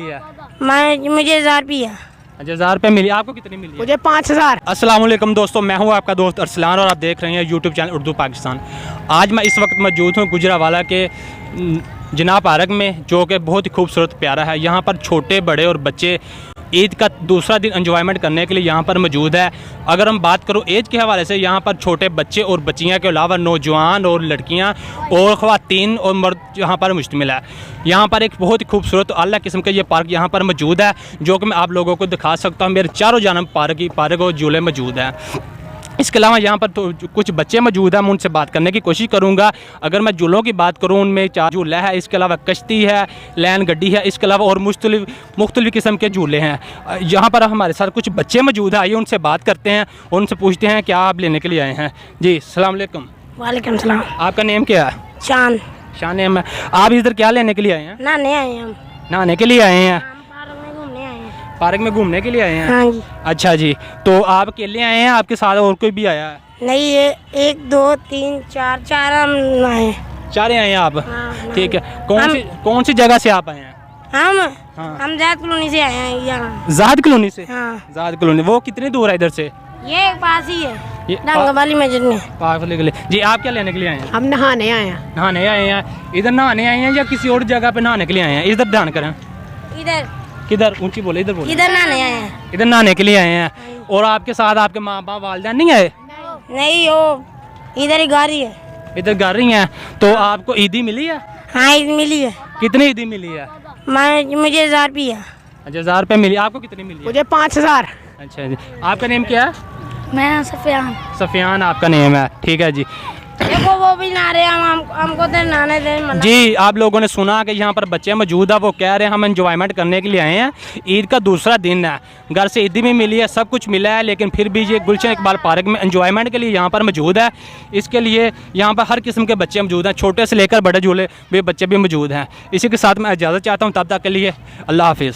मुझे 1000 रुपया। अच्छा 1000 रुपये मिली, आपको कितनी मिली? मुझे 5000। अस्सलाम वालेकुम दोस्तों, मैं हूं आपका दोस्त अरसलान और आप देख रहे हैं यूट्यूब चैनल उर्दू पाकिस्तान। आज मैं इस वक्त मौजूद हूं गुजरावाला के जिना पार्क में, जो कि बहुत ही खूबसूरत प्यारा है। यहाँ पर छोटे बड़े और बच्चे ईद का दूसरा दिन एंजॉयमेंट करने के लिए यहाँ पर मौजूद है। अगर हम बात करूँ एज के हवाले से, यहाँ पर छोटे बच्चे और बच्चियाँ के अलावा नौजवान और लड़कियाँ और ख़वातीन और मर्द यहाँ पर मुश्तमिल है। यहाँ पर एक बहुत ही खूबसूरत अला किस्म का ये पार्क यहाँ पर मौजूद है, जो कि मैं आप लोगों को दिखा सकता हूँ। मेरे चारों जानब पार्क और झूले मौजूद हैं। इसके अलावा यहाँ पर तो कुछ बच्चे मौजूद हैं, मैं उनसे बात करने की कोशिश करूँगा। अगर मैं झूलों की बात करूँ, उनमें 4 झूला है, इसके अलावा कश्ती है, लैन गड्डी है, इसके अलावा और मुख्तलिफ़ किस्म के झूले हैं। यहाँ पर हमारे साथ कुछ बच्चे मौजूद हैं, आइए उनसे बात करते हैं, उनसे पूछते हैं क्या आप लेने के लिए आए हैं। जी अस्सलाम वालेकुम। वालेकुम सलाम। आपका नेम क्या है? शान। शान नेम है। आप इधर क्या लेने के लिए आए हैं? नहाने आए हम। नहाने के लिए आए हैं? पार्क में घूमने आए हैं। पार्क में घूमने के लिए आए हैं? हाँ जी। अच्छा जी, तो आप अकेले आए हैं, आपके साथ और कोई भी आया है? नहीं, ये 1 2 3 4 हम आए। 4 आए हैं आप? हाँ, ठीक है। कौन सी जगह से आप आए हैं? हम जाद कॉलोनी से आए हैं यहाँ। जाद कॉलोनी से? हाँ। जाद कॉलोनी, वो कितनी दूर है इधर से? ये पास ही है, ये रंगवाली मस्जिद में। पार्क के लिए। जी आप क्या लेने के लिए आए हैं? हम नहाने आए हैं। नहाने आए हैं? इधर नहाने आए हैं या किसी और जगह पे नहाने के लिए आए हैं? इधर ध्यान करें। इधर किधर? ऊंची बोले, इधर बोले। इधर नहाने आए हैं। इधर नहाने के लिए आए हैं। और आपके साथ आपके माँ बाप वालिदैन नहीं आए? नहीं, वो इधर ही गाड़ी है। इधर गा रही हैं। तो आपको ईदी मिली है? हाँ, ईद मिली है। कितनी ईदी मिली है? मुझे 1000 रुपया। अच्छा 1000 रुपये मिली, आपको कितनी मिली है? मुझे 5000। अच्छा जी, आपका नेम क्या है? मैं सफियान। सफियान आपका नेम है, ठीक है जी। देखो वो भी नहा रहे हैं, हमको तो नहाने दे। जी आप लोगों ने सुना कि यहाँ पर बच्चे मौजूद है, वो कह रहे हैं हम एंजॉयमेंट करने के लिए आए हैं। ईद का दूसरा दिन है, घर से ईदी भी मिली है, सब कुछ मिला है, लेकिन फिर भी ये गुलशन इकबाल पार्क में एंजॉयमेंट के लिए यहाँ पर मौजूद है। इसके लिए यहाँ पर हर किस्म के बच्चे मौजूद हैं, छोटे से लेकर बड़े झूले भी बच्चे भी मौजूद हैं। इसी के साथ मैं इजाज़त चाहता हूँ, तब तक के लिए अल्लाह हाफिज़।